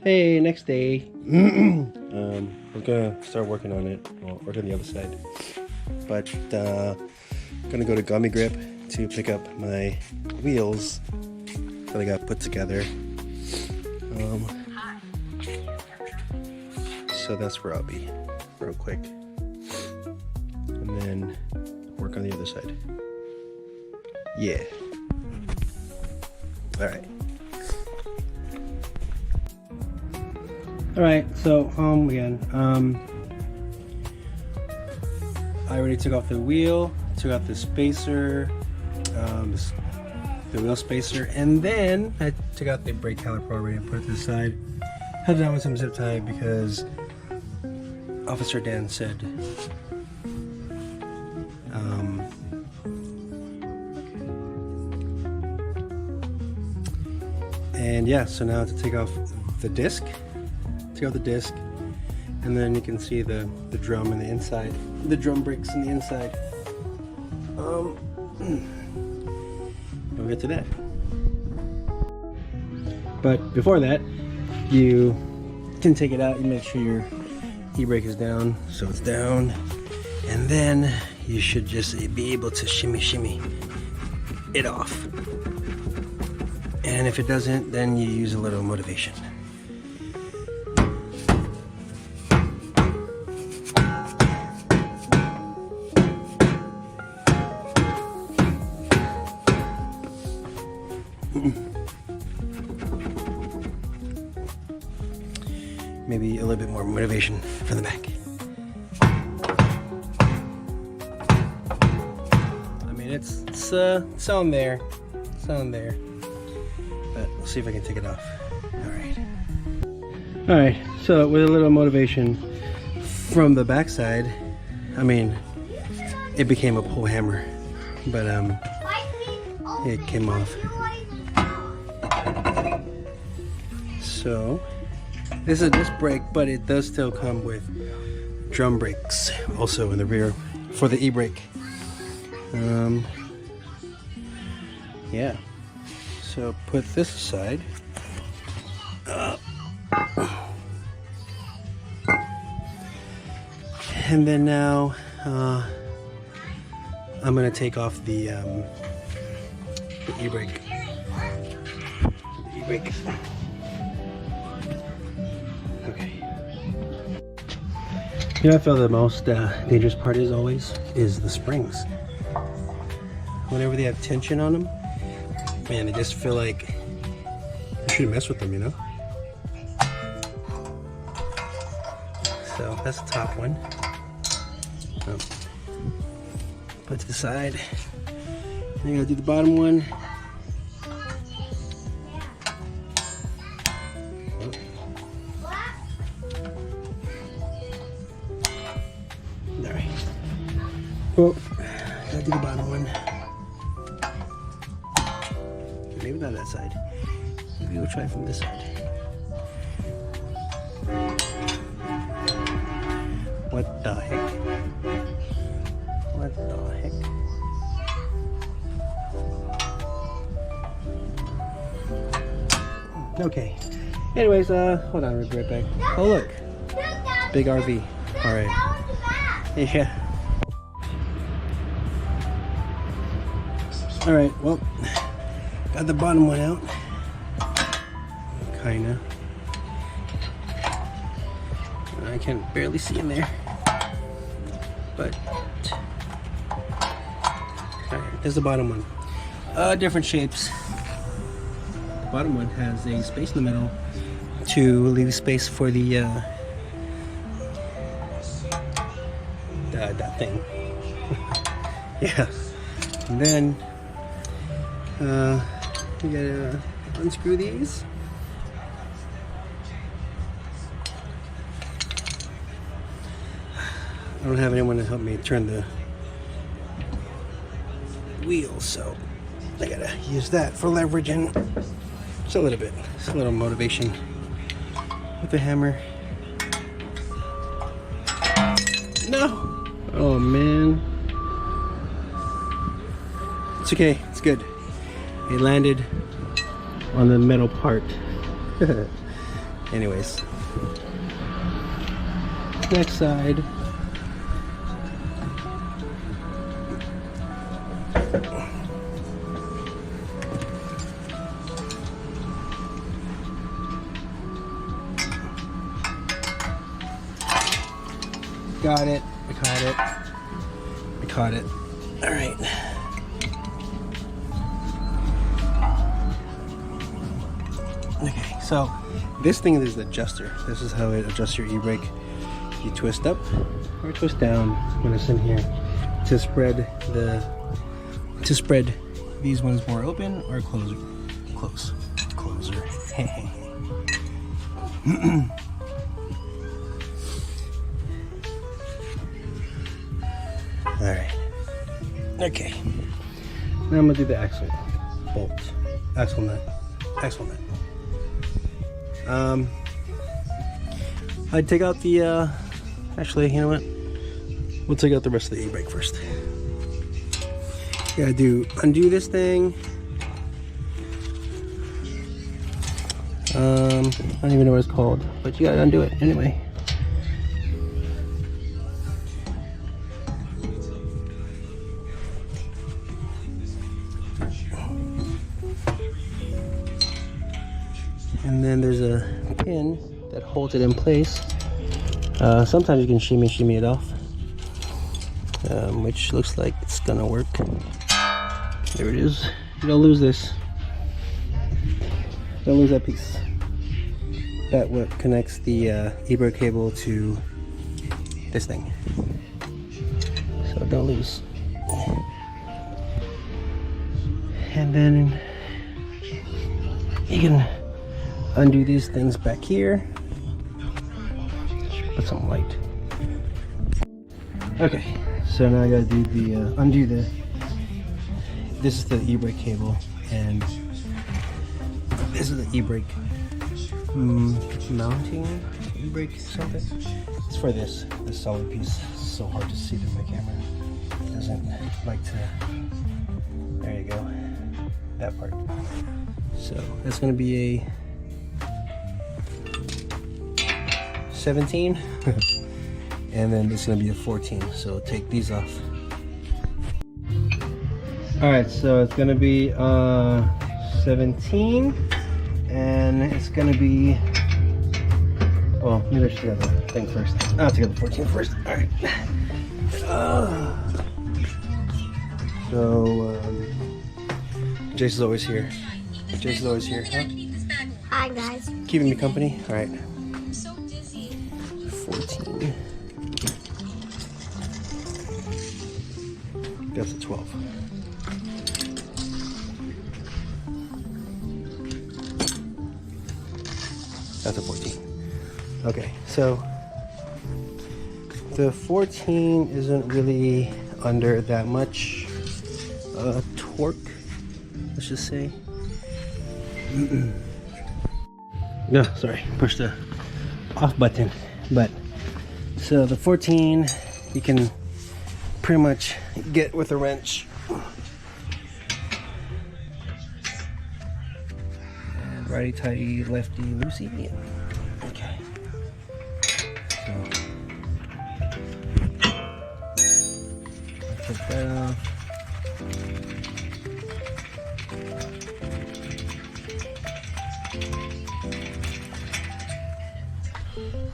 Hey, next day. We're gonna start working on it. Well, work on the other side. But gonna go to Gummy Grip to pick up my wheels that I got put together. So that's where I'll be, real quick. And then work on the other side. Yeah. Alright. Alright, so again, I already took off the wheel, took out the spacer, the wheel spacer, and then I took out the brake caliper already and put it to the side. Held it down with some zip tie because Officer Dan said and yeah, so now to take off the disc. Take out the disc, and then you can see the drum on the inside, the drum brakes on the inside. We'll get to that. But before that, you can take it out and make sure your e-brake is down, so it's down, and then you should just be able to shimmy it off. And if it doesn't, then you use a little motivation. Maybe a little bit more motivation from the back. I mean, it's on there. It's on there. But we'll see if I can take it off. Alright, so with a little motivation from the backside, I mean, it became a pull hammer. But it came off. So this is a disc brake, but it does still come with drum brakes also in the rear for the e-brake. Yeah, so put this aside. And then now I'm gonna take off the e-brake. Okay. You know, I feel the most dangerous part is the springs. Whenever they have tension on them, man, I just feel like you shouldn't mess with them, you know? So that's the top one. Put to the side. And then I'll do the bottom one. Alright. Well, I'll do the bottom one. Maybe not that side. Maybe we'll try from this side. What the heck? What the heck? Okay. Anyways, hold on, we'll be right back. Oh look, big RV. All right. Yeah. All right. Well, got the bottom one out. Kinda. I can barely see in there, but alright, there's the bottom one. Different shapes. The bottom one has a space in the middle to leave space for the that thing. Yeah. And then you gotta unscrew these. I don't have anyone to help me turn the wheel, so I gotta use that for leveraging. Just a little bit, just a little motivation with the hammer. No! Oh man. It's okay, it's good. It landed on the metal part. Anyways, next side. Got it. I caught it. I caught it. All right. Okay, so this thing is the adjuster. This is how it adjusts your e-brake. You twist up or twist down when it's in here to spread these ones more open or closer. Closer. All right. Okay. Now I'm gonna do the axle bolt, axle nut. I'd take out the. Actually, you know what? We'll take out the rest of the e-brake first. You gotta undo this thing. I don't even know what it's called, but you gotta undo it anyway. And then there's a pin that holds it in place. Sometimes you can shimmy it off, which looks like it's gonna work. There it is. You don't lose this. Don't lose that piece. That what connects the e-brake cable to this thing. So don't lose. And then you can undo these things back here. Put some light. Okay, so now I gotta do the undo the. This is the e-brake cable, and this is the e-brake mounting e-brake something. It's for this solid piece. It's so hard to see through my camera. It doesn't like to. There you go. That part. So that's gonna be a 17 and then this is going to be a 14, so take these off. Alright, so it's going to be 17 and it's going to be, well, maybe I should get the thing first. I'll take the 14 first. Alright. So Jason's always here. Jason's always here, huh? Hi guys. Keeping me company? Alright. 14. That's a 12. That's a 14. Okay, so the 14 isn't really under that much torque, let's just say. No, sorry, push the off button. But so the 14 you can pretty much get with a wrench. And righty tighty, lefty loosey. Okay. So take that off.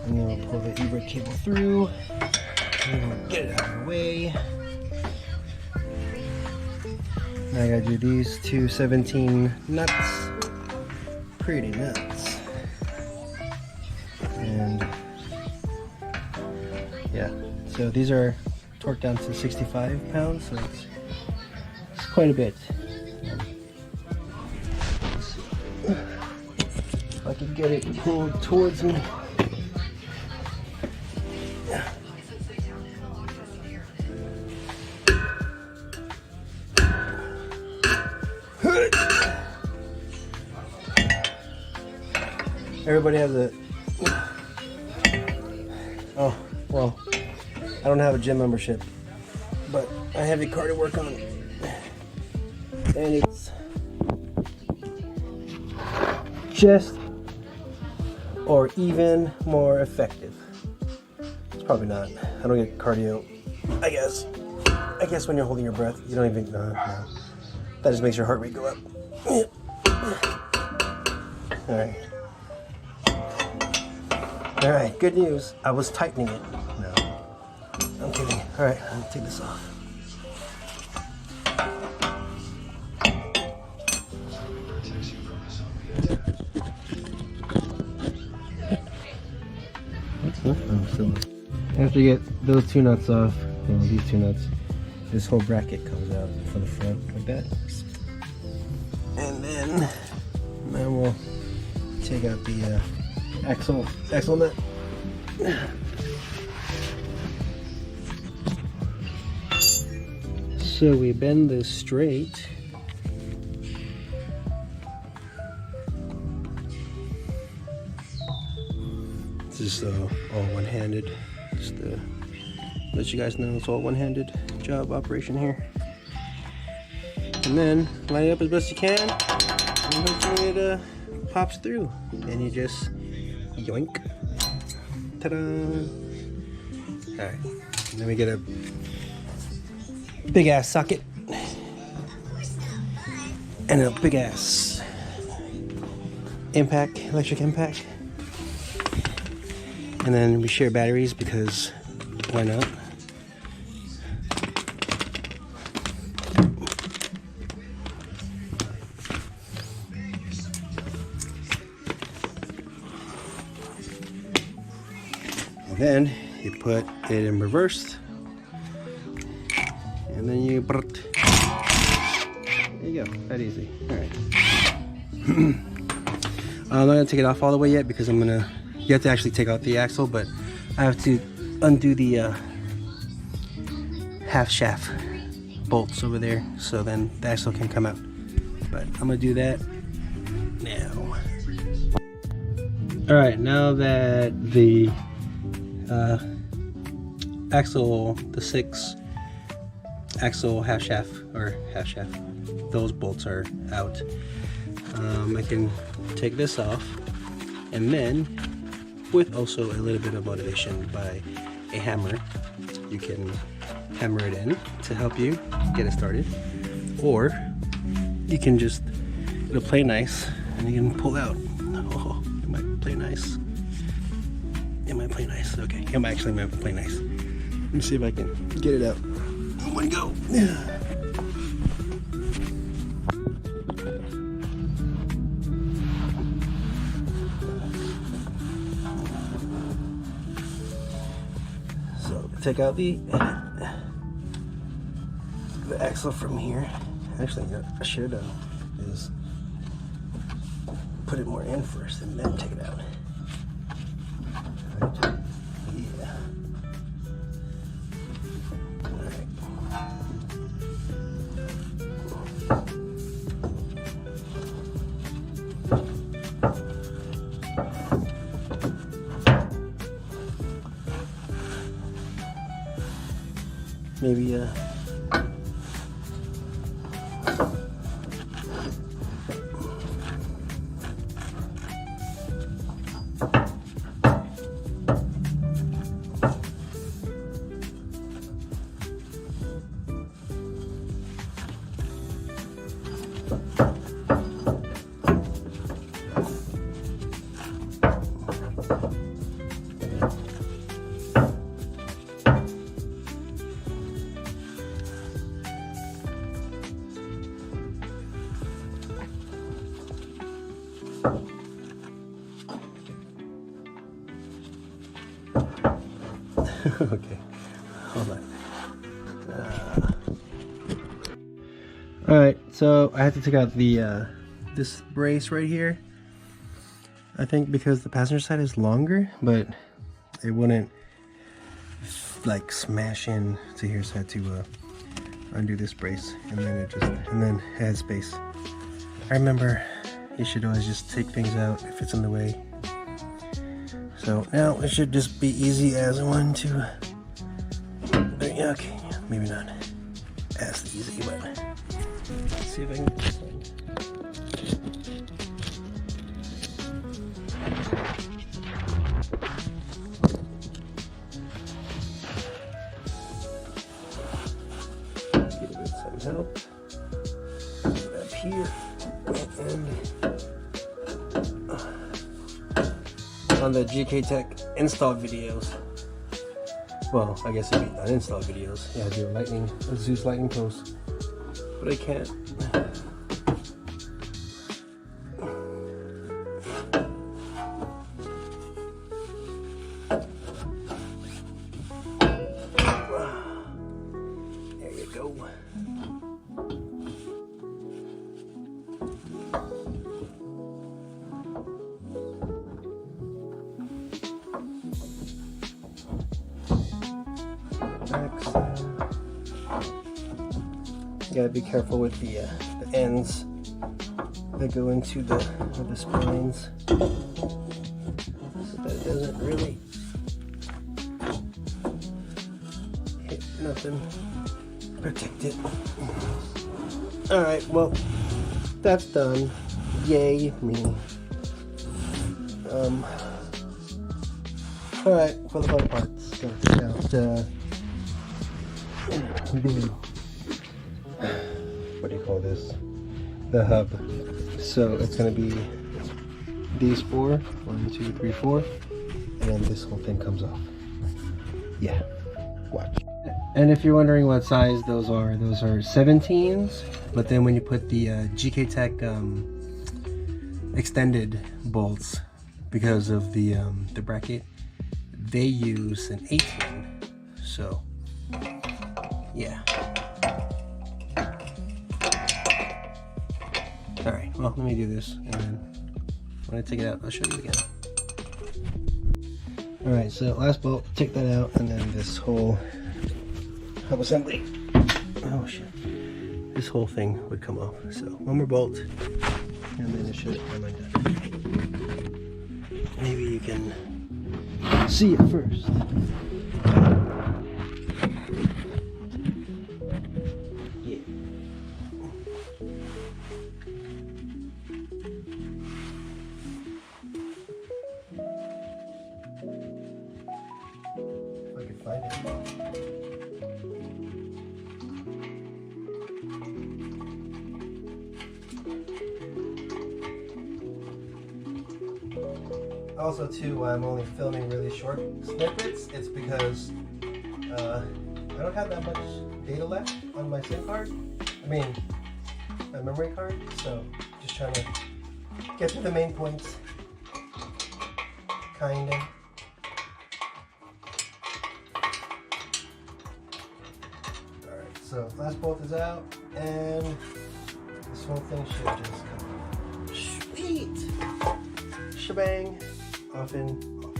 And then we'll pull the e-brake cable through. And we'll get it out of the way. Now I gotta do these two 17 nuts. Pretty nuts. And yeah, so these are torqued down to 65 pounds, so it's quite a bit. If I can get it pulled towards me. Everybody has a. Oh, well, I don't have a gym membership, but I have a car to work on. And it's just or even more effective. It's probably not. I don't get cardio, I guess. I guess when you're holding your breath, you don't even, no. That just makes your heart rate go up. Alright. Alright, good news. I was tightening it. No. I'm kidding. Alright, I'm gonna take this off. After you get those two nuts off, well, these two nuts, this whole bracket comes out from the front like that. And then we'll take out the axle nut. So we bend this straight. This is all one-handed. Just to let you guys know it's all one-handed job operation here. And then line it up as best you can, and hopefully it pops through. And you just yoink. Ta-da! Alright, then we get a big ass socket and a big ass electric impact. And then we share batteries because why not? And then you put it in reverse. And then you, there you go, that easy. All right. I'm not gonna take it off all the way yet because you have to actually take out the axle, but I have to undo the half shaft bolts over there so then the axle can come out. But I'm gonna do that now. All right, now that the axle, the 6 axle half shaft, those bolts are out. I can take this off, and then with also a little bit of motivation by a hammer, you can hammer it in to help you get it started, or you can just, it'll play nice and you can pull out. Oh, it might play nice. It might play nice. Okay, it might play nice. Let me see if I can get it out in one go. Take out the axle from here. Actually, what I should have done is put it more in first and then take it out. Right. Yeah. Maybe okay, hold on. All right, so I had to take out the this brace right here. I think because the passenger side is longer, but it wouldn't like smash in to here, so I had to undo this brace, and then it had space. I remember you should always just take things out if it's in the way. So now it should just be easy as 1, 2, 3. Okay, maybe not as easy, but let's see if I can get this one. here and on the gktech install videos. Well, I guess it'd be uninstall videos. Yeah, do a Zeus lightning post, but I can't. There you go. You gotta be careful with the ends that go into the spines, so that it doesn't really hit nothing. Protect it. All right, well, that's done. Yay me. All right, for the fun parts, gotta check out what do you call this? The hub. So it's gonna be these four, 1, 2, 3, 4, and then this whole thing comes off. Yeah, watch. And if you're wondering what size those are 17s. But then when you put the gktech extended bolts, because of the bracket, they use an 18. So yeah. All right, well, let me do this, and then when I take it out, I'll show you again. All right, so last bolt, take that out, and then this whole hub assembly. Oh shit. This whole thing would come off. So one more bolt, and then it should come like that. Maybe you can see it first. Find it. Also, too, why I'm only filming really short snippets, it's because I don't have that much data left on my SIM card. I mean, my memory card. So, just trying to get to the main points. Kinda. So last bolt is out, and this whole thing should just go sweet, shebang, off and off.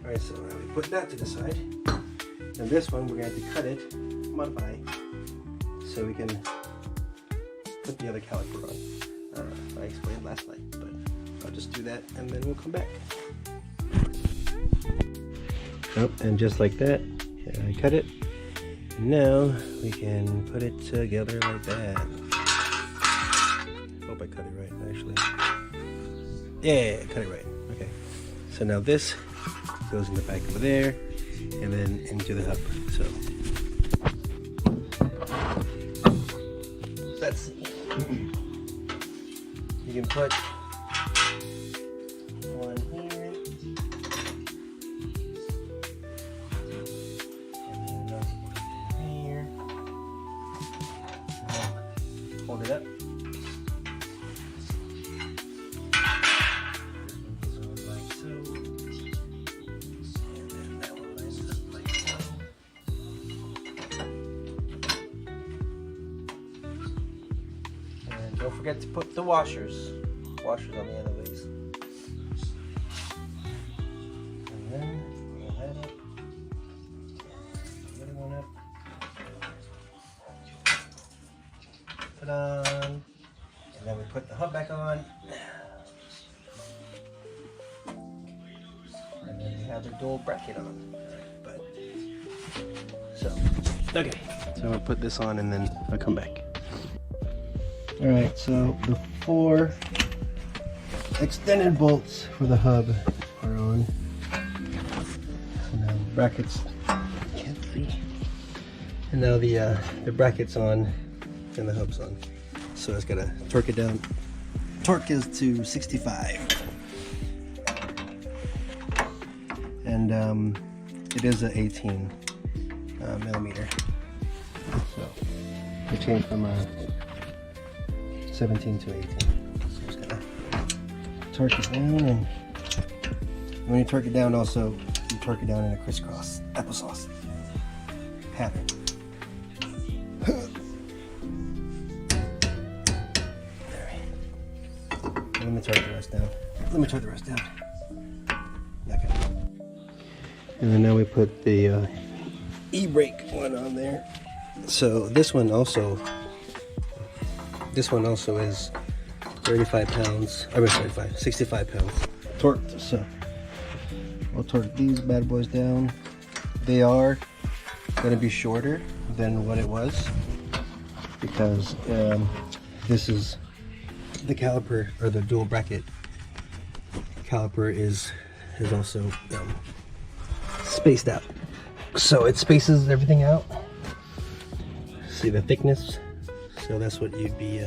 All right, so now we put that to the side. And this one, we're going to have to cut it, modify, so we can put the other caliper on. I don't know if I explained last night, but I'll just do that, and then we'll come back. Oh, and just like that, I cut it. Now we can put it together like that. Hope I cut it right, actually. Yeah, cut it right. Okay. So now this goes in the back over there, and then into the hub. So let's see. You can put one here. Hold it up. Like so. And then that one lines up like so. And don't forget to put the washers on the end of these. And then pull that up. The other one up. On, and then we put the hub back on, and then we have the dual bracket on. But so okay, so I'll put this on and then I'll come back. All right, so the 4 extended bolts for the hub are on. So now the brackets, can't see, and now the bracket's on. And the hub's on. so I just gotta torque it down. Torque is to 65, and it is an 18 millimeter. So it changed from 17 to 18. So I'm just gonna torque it down, and when you torque it down, also you torque it down in a crisscross applesauce pattern. Let me torque the rest down. Okay. And then now we put the e-brake one on there. So this one also is 35 pounds. I mean 65 pounds torqued. So we'll torque these bad boys down. They are going to be shorter than what it was because this is the caliper, or the dual bracket caliper is also spaced out, so it spaces everything out. See the thickness? So that's what you'd be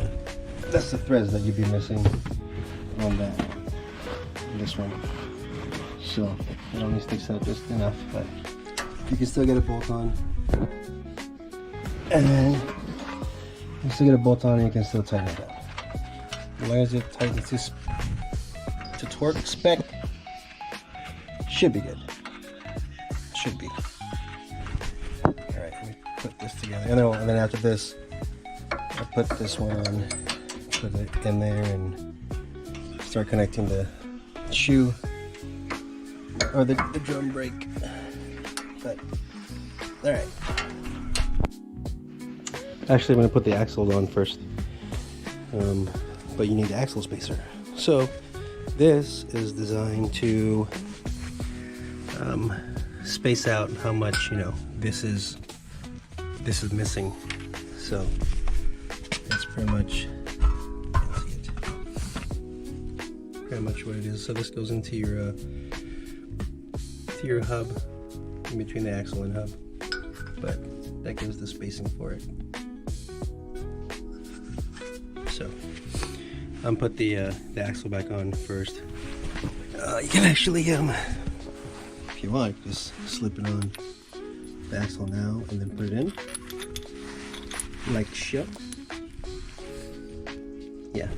that's the threads that you'd be missing on this one. So it only sticks out just enough, but you can still get a bolt on, and you still get a bolt on, and you can still tighten it up. As long as it tightens to torque spec, should be good. Should be. Alright, let me put this together. And then after this, I'll put this one on, put it in there, and start connecting the shoe or the drum brake. But, alright. Actually, I'm going to put the axles on first. But you need the axle spacer. So this is designed to space out how much, this is missing. So that's pretty much what it is. So this goes into your hub, in between the axle and hub, but that gives the spacing for it. So I'm put the axle back on first. You can actually, if you want, just slip it on the axle now and then put it in, like so. Yeah,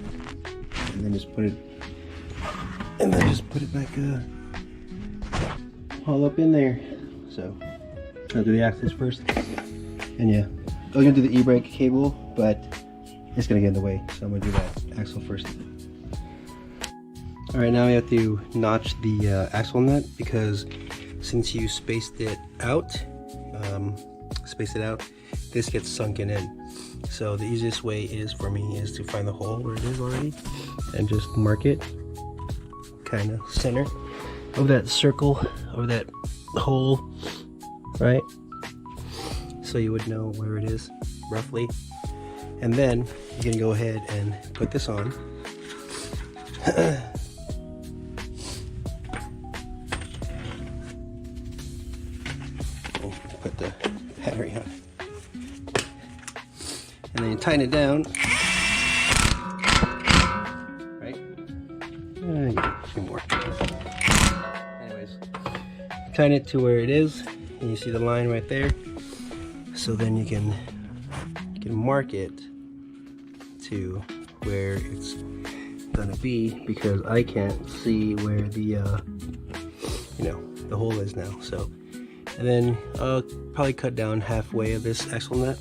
and then just put it back all up in there. So I'll do the axles first, and yeah, I was gonna do the e-brake cable, but it's gonna get in the way, so I'm gonna do that axle first. All right, now we have to notch the axle nut, because since you spaced it out, this gets sunken in. So the easiest way for me is to find the hole where it is already and just mark it kind of center of that circle, of that hole, right? So you would know where it is roughly. And then you can go ahead and put this on. Put the battery on. And then you tighten it down. Right? A few more. Anyways, tighten it to where it is, and you see the line right there. So then you can mark it to where it's gonna be, because I can't see where the the hole is now. So, and then I'll probably cut down halfway of this axle nut,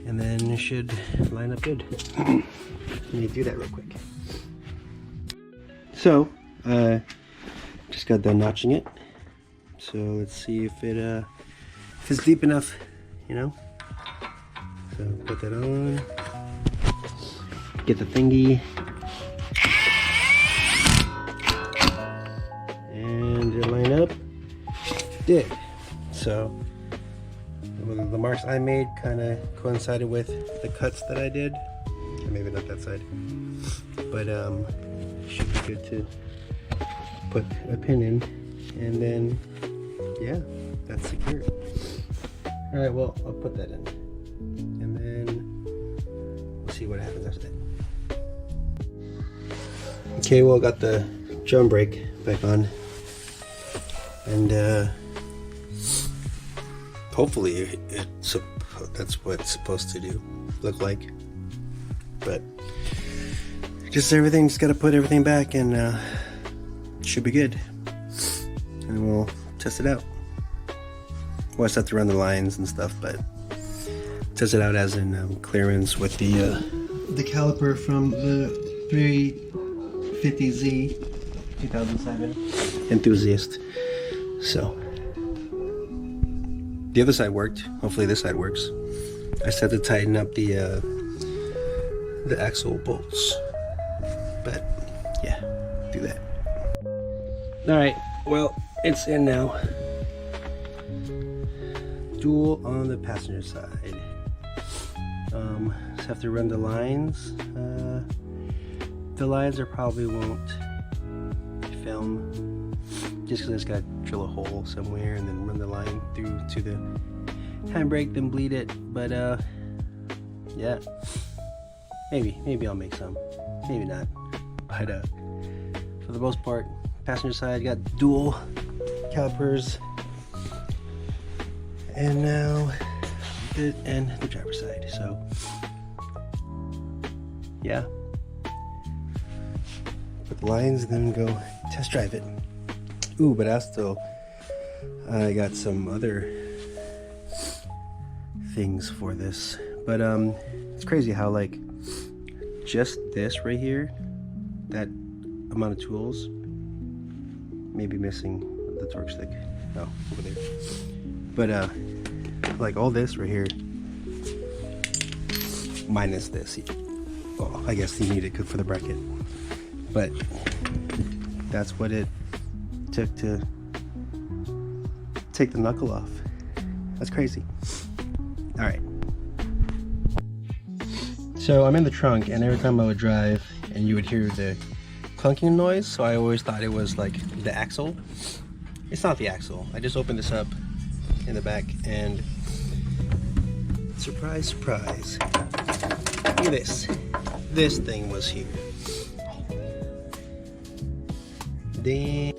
and then it should line up good. Let me do that real quick. So just got done notching it, so let's see if it's deep enough, so put that on, get the thingy, and you line up. Did. So the marks I made kind of coincided with the cuts that I did. Or maybe not that side, but should be good to put a pin in, and then yeah, that's secure. All right, well, I'll put that in, and then we'll see what happens. Okay, well, got the drum brake back on, and hopefully that's what it's supposed to look like. But just everything's got to put everything back, and it should be good. And we'll test it out. Well, I just have to run the lines and stuff, but test it out as in clearance with the caliper from the 350Z 2007 Enthusiast. So the other side worked. Hopefully this side works. I just have to tighten up the axle bolts. But yeah, do that. All right. Well, it's in now. Dual on the passenger side. Just have to run the lines. The lines are probably won't film just because I just gotta drill a hole somewhere and then run the line through to the handbrake, then bleed it. But yeah, maybe I'll make some, maybe not. But for the most part, passenger side got dual calipers, and now and the driver's side. So yeah, put the lines and then go test drive it. Ooh, but I got some other things for this. But it's crazy how like just this right here, that amount of tools, maybe missing the torque stick. Oh, over there. But like all this right here, minus this. Well, I guess you need it for the bracket, but that's what it took to take the knuckle off. That's crazy. All right. So I'm in the trunk, and every time I would drive, and you would hear the clunking noise, so I always thought it was like the axle. It's not the axle. I just opened this up in the back, and surprise, surprise. Look at this. This thing was here. Damn.